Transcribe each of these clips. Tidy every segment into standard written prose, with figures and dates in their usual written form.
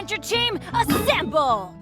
Ranger team, assemble!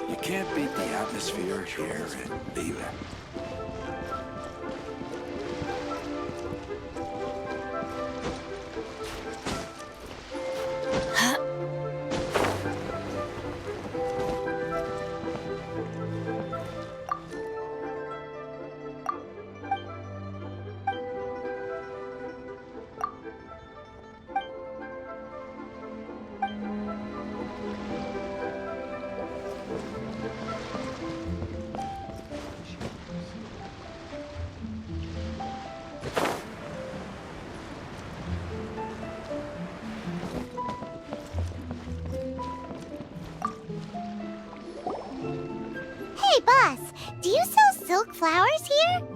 You can't beat the atmosphere here and leave it. Hey, boss, do you sell silk flowers here?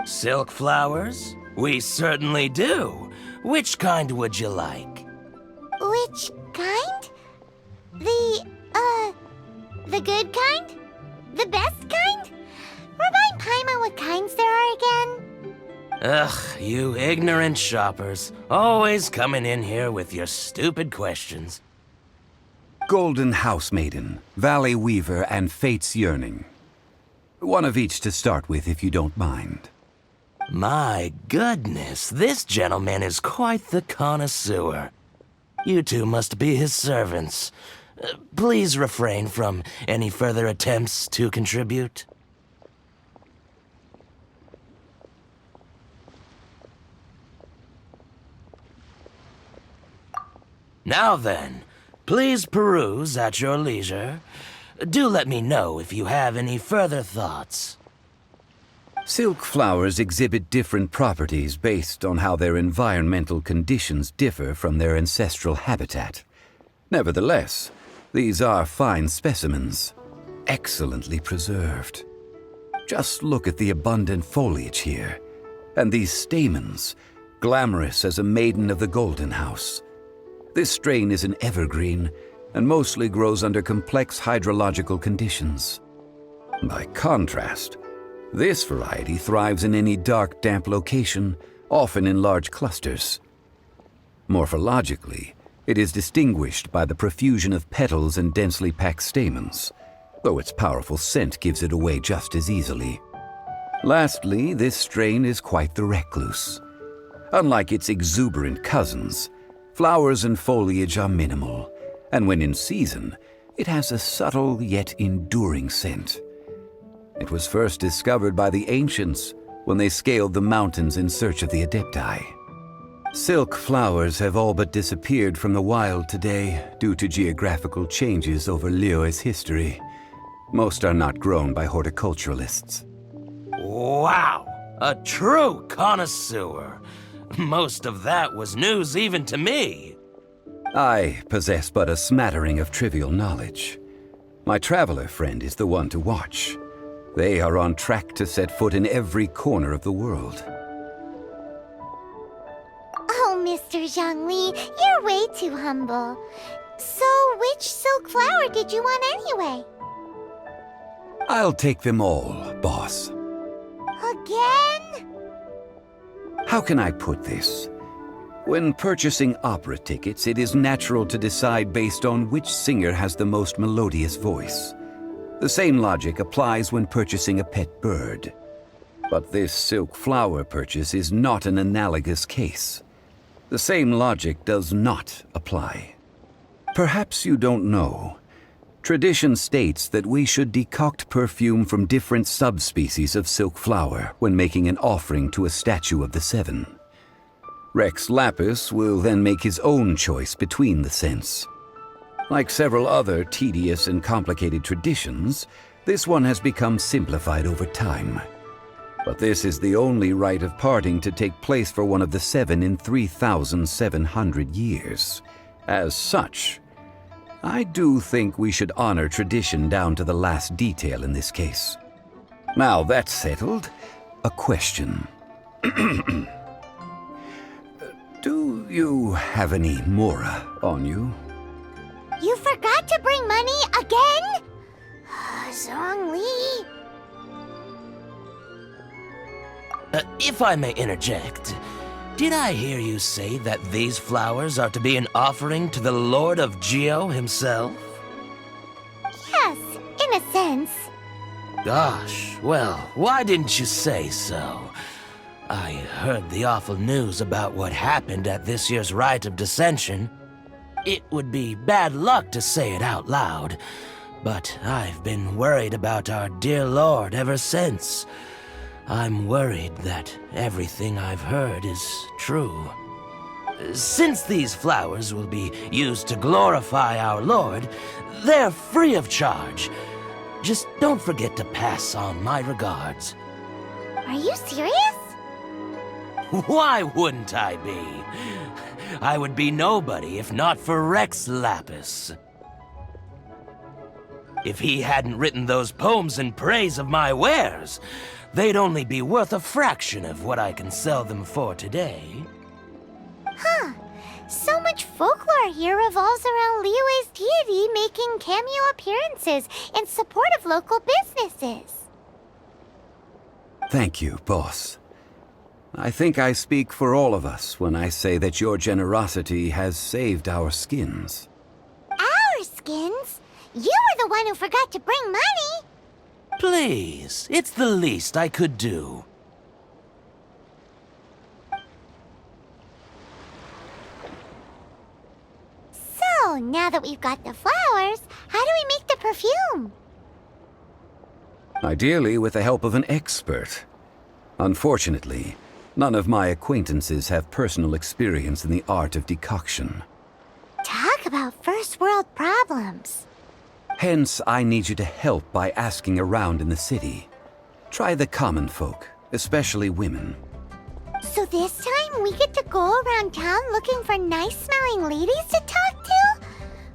Silk flowers? We certainly do. Which kind would you like? Which kind? The good kind? The best kind? Remind Paimon what kinds there are again. Ugh, you ignorant shoppers. Always coming in here with your stupid questions. Golden House Maiden, Valley Weaver, and Fate's Yearning. One of each to start with, if you don't mind. My goodness, this gentleman is quite the connoisseur. You two must be his servants. Please refrain from any further attempts to contribute. Now then, please peruse at your leisure. Do let me know if you have any further thoughts. Silk flowers exhibit different properties based on how their environmental conditions differ from their ancestral habitat. Nevertheless, these are fine specimens, excellently preserved. Just look at the abundant foliage here, and these stamens, glamorous as a maiden of the Golden House. This strain is an evergreen, and mostly grows under complex hydrological conditions. By contrast, this variety thrives in any dark, damp location, often in large clusters. Morphologically, it is distinguished by the profusion of petals and densely packed stamens, though its powerful scent gives it away just as easily. Lastly, this strain is quite the recluse. Unlike its exuberant cousins, flowers and foliage are minimal, and when in season, it has a subtle yet enduring scent. It was first discovered by the ancients when they scaled the mountains in search of the Adepti. Silk flowers have all but disappeared from the wild today due to geographical changes over Liyue's history. Most are not grown by horticulturalists. Wow! A true connoisseur! Most of that was news even to me. I possess but a smattering of trivial knowledge. My traveler friend is the one to watch. They are on track to set foot in every corner of the world. Oh, Mr. Zhongli, you're way too humble. So, which silk flower did you want anyway? I'll take them all, boss. Again? How can I put this? When purchasing opera tickets, it is natural to decide based on which singer has the most melodious voice. The same logic applies when purchasing a pet bird. But this silk flower purchase is not an analogous case. The same logic does not apply. Perhaps you don't know. Tradition states that we should decoct perfume from different subspecies of silk flower when making an offering to a statue of the Seven. Rex Lapis will then make his own choice between the scents. Like several other tedious and complicated traditions, this one has become simplified over time. But this is the only rite of parting to take place for one of the 7 in 3,700 years. As such, I do think we should honor tradition down to the last detail in this case. Now that's settled, a question. Do you have any mora on you? You forgot to bring money again? Zhongli. If I may interject, did I hear you say that these flowers are to be an offering to the Lord of Geo himself? Yes, in a sense. Gosh, well, why didn't you say so? I heard the awful news about what happened at this year's Rite of Dissension. It would be bad luck to say it out loud, but I've been worried about our dear Lord ever since. I'm worried that everything I've heard is true. Since these flowers will be used to glorify our Lord, they're free of charge. Just don't forget to pass on my regards. Are you serious? Why wouldn't I be? I would be nobody if not for Rex Lapis. If he hadn't written those poems in praise of my wares, they'd only be worth a fraction of what I can sell them for today. Huh. So much folklore here revolves around Liyue's deity making cameo appearances in support of local businesses. Thank you, boss. I think I speak for all of us when I say that your generosity has saved our skins. Our skins? You were the one who forgot to bring money. Please, it's the least I could do. So, now that we've got the flowers, how do we make the perfume? Ideally with the help of an expert. Unfortunately, none of my acquaintances have personal experience in the art of decoction. Talk about first world problems. Hence, I need you to help by asking around in the city. Try the common folk, especially women. So this time we get to go around town looking for nice-smelling ladies to talk to?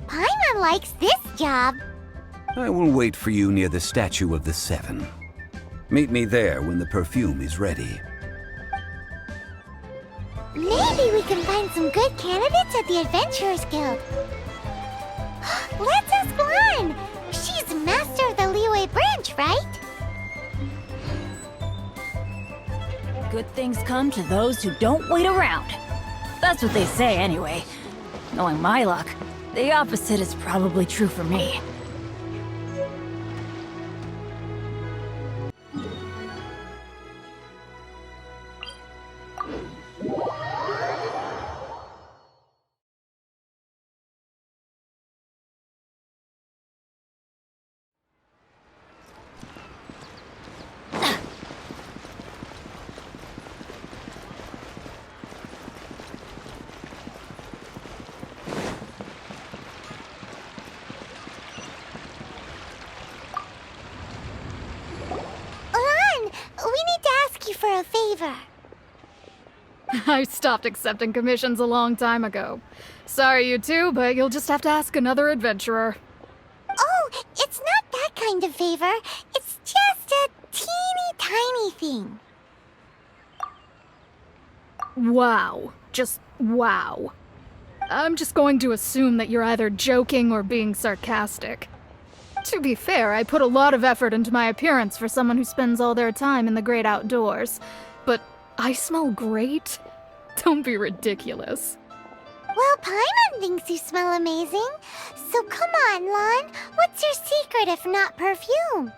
Paimon likes this job. I will wait for you near the statue of the 7. Meet me there when the perfume is ready. Maybe we can find some good candidates at the Adventurers Guild. Let's ask Lan. She's master of the Liyue branch, right? Good things come to those who don't wait around. That's what they say anyway. Knowing my luck, the opposite is probably true for me. For a favor. I stopped accepting commissions a long time ago. Sorry, you two, but you'll just have to ask another adventurer. Oh, it's not that kind of favor. It's just a teeny tiny thing. Wow. Just wow. I'm just going to assume that you're either joking or being sarcastic. To be fair, I put a lot of effort into my appearance for someone who spends all their time in the great outdoors. But I smell great? Don't be ridiculous. Well, Paimon thinks you smell amazing. So come on, Lan. What's your secret if not perfume?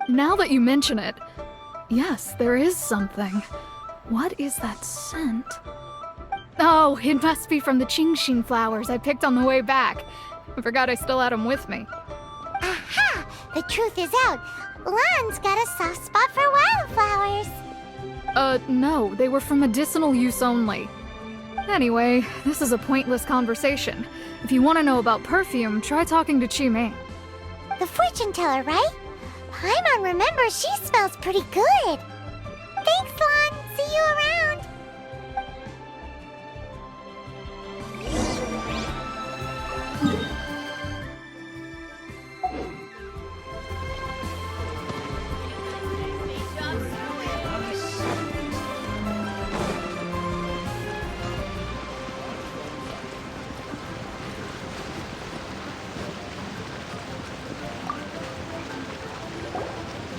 Now that you mention it, yes, there is something. What is that scent? Oh, it must be from the Qingxin flowers I picked on the way back. I forgot I still had them with me. Aha! The truth is out. Lan's got a soft spot for wildflowers. No, they were for medicinal use only. Anyway, this is a pointless conversation. If you want to know about perfume, try talking to Qimei. The fortune teller, right? Paimon remembers she smells pretty good. Thanks, Lon. See you around.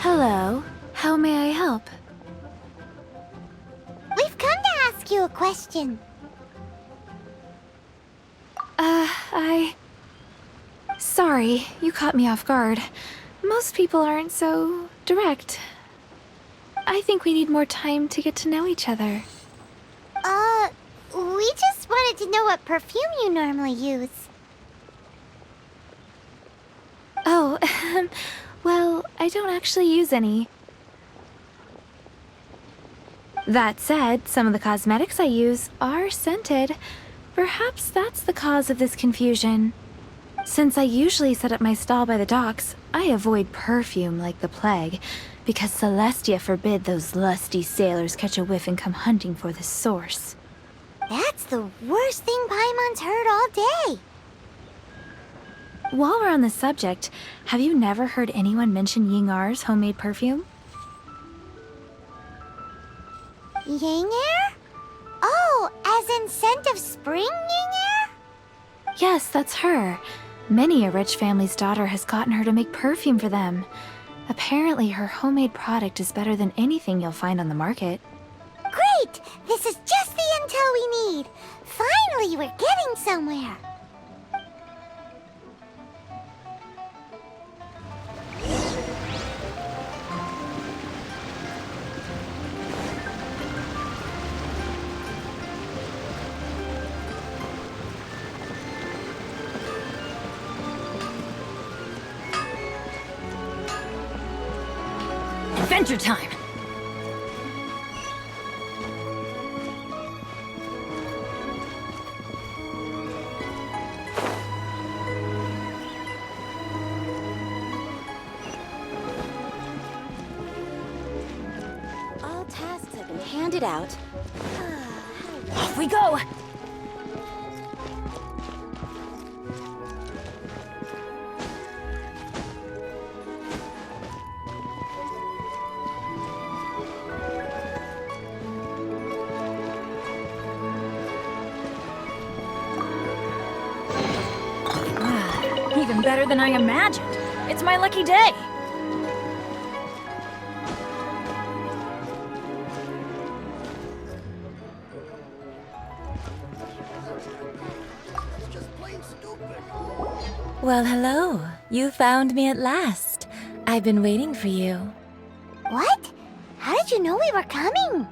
Hello. How may I help? We've come to ask you a question. Sorry, you caught me off guard. Most people aren't so direct. I think we need more time to get to know each other. We just wanted to know what perfume you normally use. Oh, well, I don't actually use any. That said, some of the cosmetics I use are scented. Perhaps that's the cause of this confusion. Since I usually set up my stall by the docks, I avoid perfume like the plague, because Celestia forbid those lusty sailors catch a whiff and come hunting for the source. That's the worst thing Paimon's heard all day. While we're on the subject, have you never heard anyone mention Yingar's homemade perfume? Yingar? Oh, as in scent of spring, Yingar? Yes, that's her. Many a rich family's daughter has gotten her to make perfume for them. Apparently, her homemade product is better than anything you'll find on the market. Great! This is just the intel we need. Finally, we're getting somewhere. Adventure time! All tasks have been handed out. Off we go! Even better than I imagined. It's my lucky day. Well, hello. You found me at last. I've been waiting for you. What? How did you know we were coming?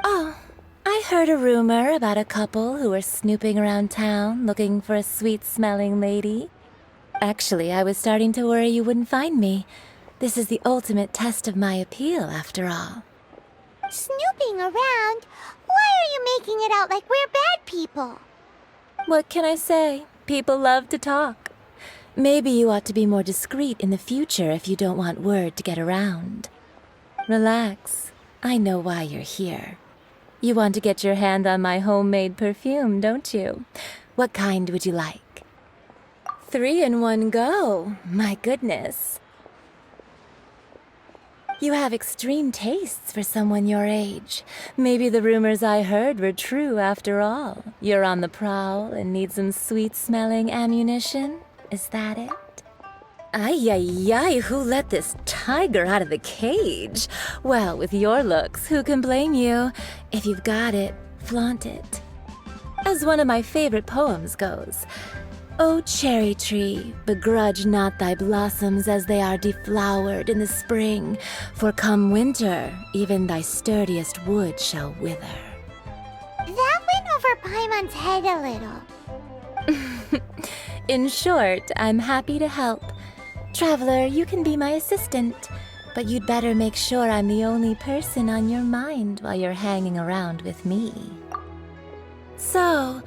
Oh, I heard a rumor about a couple who were snooping around town looking for a sweet-smelling lady. Actually, I was starting to worry you wouldn't find me. This is the ultimate test of my appeal, after all. Snooping around? Why are you making it out like we're bad people? What can I say? People love to talk. Maybe you ought to be more discreet in the future if you don't want word to get around. Relax. I know why you're here. You want to get your hand on my homemade perfume, don't you? What kind would you like? 3 in one go. My goodness. You have extreme tastes for someone your age. Maybe the rumors I heard were true after all. You're on the prowl and need some sweet-smelling ammunition? Is that it? Ay, ay, ay, who let this tiger out of the cage? Well, with your looks, who can blame you? If you've got it, flaunt it. As one of my favorite poems goes, O cherry tree, begrudge not thy blossoms as they are deflowered in the spring, for come winter, even thy sturdiest wood shall wither. That went over Paimon's head a little. In short, I'm happy to help. Traveler, you can be my assistant, but you'd better make sure I'm the only person on your mind while you're hanging around with me. So,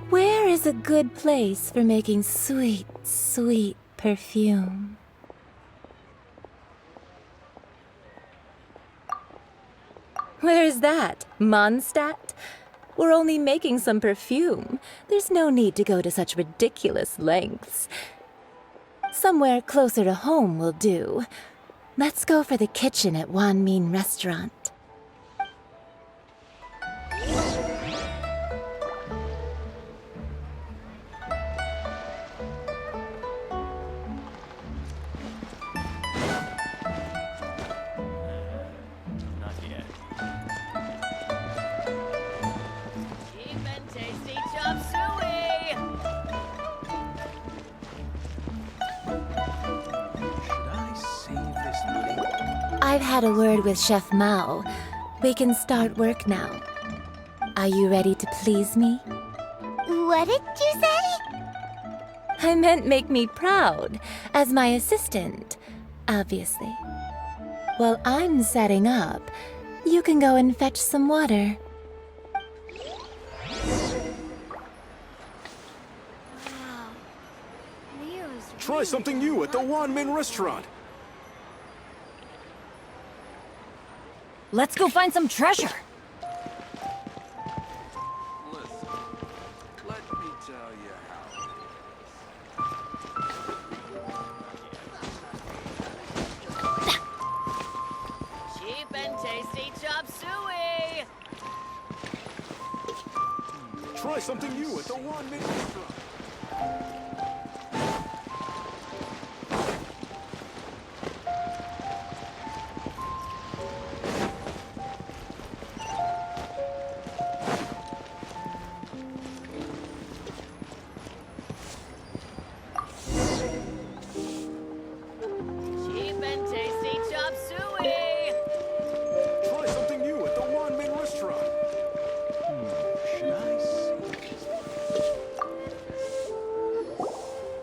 where is a good place for making sweet, sweet perfume? Where is that? Mondstadt? We're only making some perfume. There's no need to go to such ridiculous lengths. Somewhere closer to home will do. Let's go for the kitchen at Wan Min Restaurant. I've had a word with Chef Mao. We can start work now. Are you ready to please me? What did you say? I meant make me proud, as my assistant, obviously. While I'm setting up, you can go and fetch some water. Try something new at the Wan Min Restaurant. Let's go find some treasure. Listen, let me tell you how. Cheap and tasty chop suey! Try something new at the Wan Min Restaurant. Cheap and tasty chop suey! Try something new at the Wan Min Restaurant. Should I see?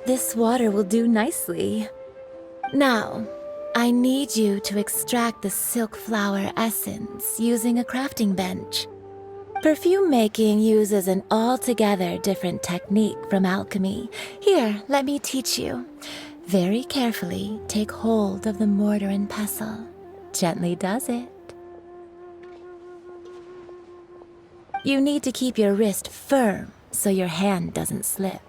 This water will do nicely. Now, I need you to extract the silk flower essence using a crafting bench. Perfume making uses an altogether different technique from alchemy. Here, let me teach you. Very carefully take hold of the mortar and pestle. Gently does it. You need to keep your wrist firm so your hand doesn't slip.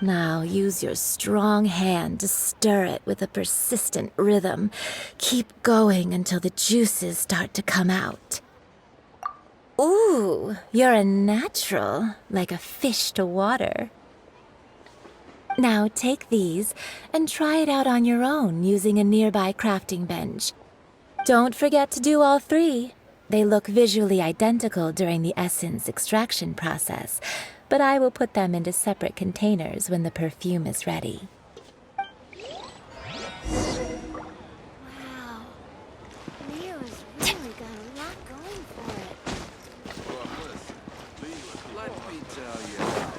Now use your strong hand to stir it with a persistent rhythm. Keep going until the juices start to come out. Ooh, you're a natural, like a fish to water. Now take these and try it out on your own using a nearby crafting bench. Don't forget to do all three. They look visually identical during the essence extraction process, but I will put them into separate containers when the perfume is ready. Wow. Leo's really got a lot going for it. Well, listen, let me tell you how.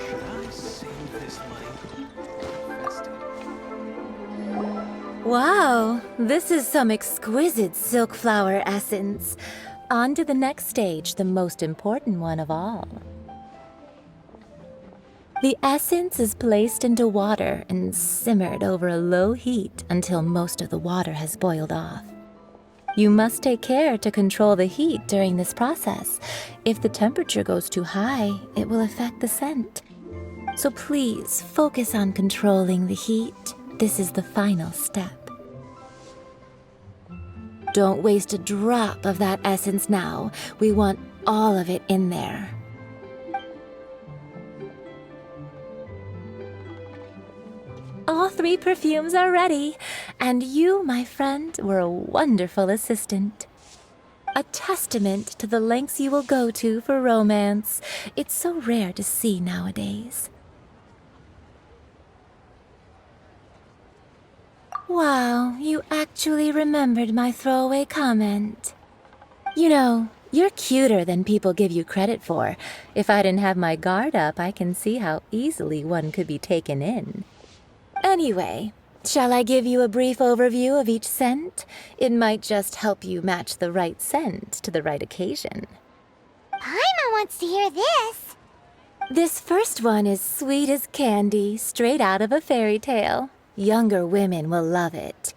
Should I save this money? Invest it. Wow, this is some exquisite silk flower essence. On to the next stage, the most important one of all. The essence is placed into water and simmered over a low heat until most of the water has boiled off. You must take care to control the heat during this process. If the temperature goes too high, it will affect the scent. So please focus on controlling the heat. This is the final step. Don't waste a drop of that essence now. We want all of it in there. all 3 perfumes are ready, and you, my friend, were a wonderful assistant. A testament to the lengths you will go to for romance. It's so rare to see nowadays. Wow, you actually remembered my throwaway comment. You know, you're cuter than people give you credit for. If I didn't have my guard up, I can see how easily one could be taken in. Anyway, shall I give you a brief overview of each scent? It might just help you match the right scent to the right occasion. Paimon wants to hear this. This first one is sweet as candy, straight out of a fairy tale. Younger women will love it.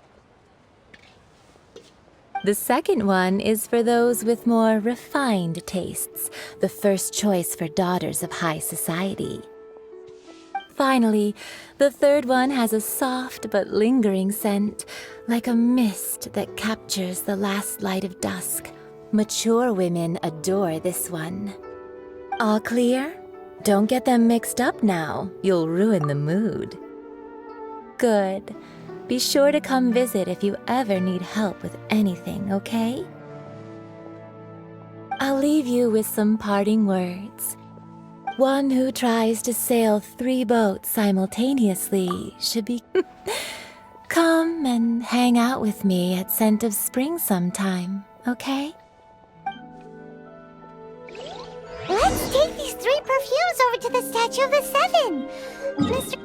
The second one is for those with more refined tastes, the first choice for daughters of high society. Finally, the third one has a soft but lingering scent, like a mist that captures the last light of dusk. Mature women adore this one. All clear? Don't get them mixed up now. You'll ruin the mood. Good. Be sure to come visit if you ever need help with anything, okay? I'll leave you with some parting words. One who tries to sail 3 boats simultaneously should be... Come and hang out with me at Scent of Spring sometime, okay? Let's take these 3 perfumes over to the Statue of the Seven. Mr.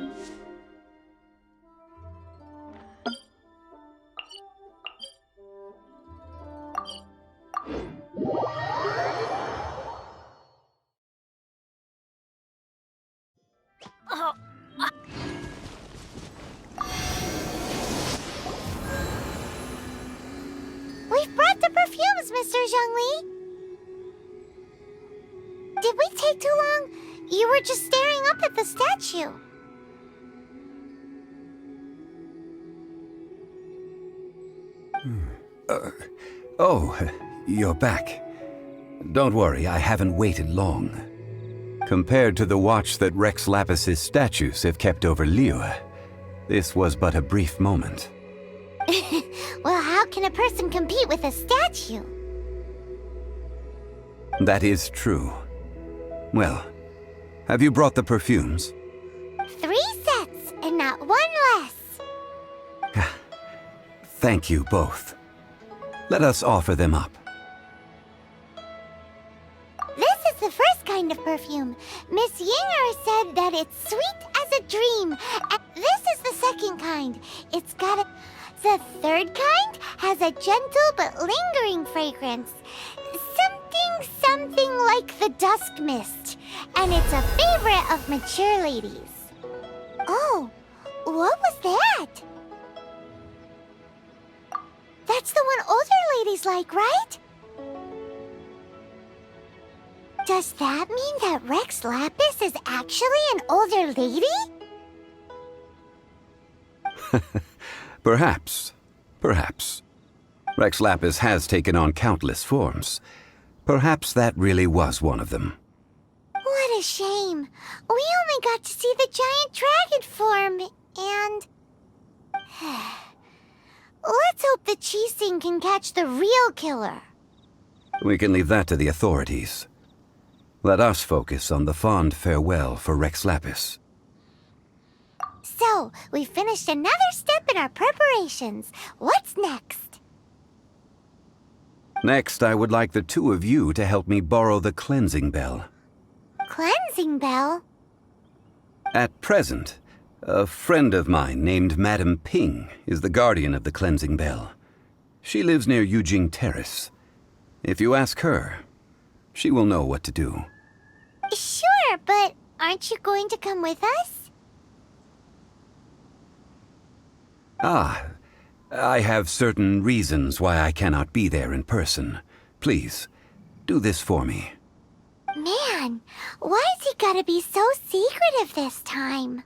We've brought the perfumes, Mr. Zhongli. Did we take too long? You were just staring up at the statue. Oh, you're back. Don't worry, I haven't waited long. Compared to the watch that Rex Lapis's statues have kept over Liyue, this was but a brief moment. Well, how can a person compete with a statue? That is true. Well, have you brought the perfumes? 3 sets, and not 1 less. Thank you both. Let us offer them up. This is the first kind of perfume. Miss Yinger said that it's sweet as a dream. And this is the second kind. It's got a... The third kind has a gentle but lingering fragrance. Something like the dusk mist. And it's a favorite of mature ladies. Oh, what was that? That's the one older ladies like, right? Does that mean that Rex Lapis is actually an older lady? Perhaps. Perhaps. Rex Lapis has taken on countless forms. Perhaps that really was one of them. What a shame. We only got to see the giant dragon form, and... Let's hope the Qixing can catch the real killer. We can leave that to the authorities. Let us focus on the fond farewell for Rex Lapis. So, we finished another step in our preparations. What's next? Next, I would like the 2 of you to help me borrow the cleansing bell. Cleansing bell? At present, a friend of mine named Madame Ping is the guardian of the cleansing bell. She lives near Yujing Terrace. If you ask her, she will know what to do. Sure, but aren't you going to come with us? Ah, I have certain reasons why I cannot be there in person. Please, do this for me. Man, why's he gotta be so secretive this time?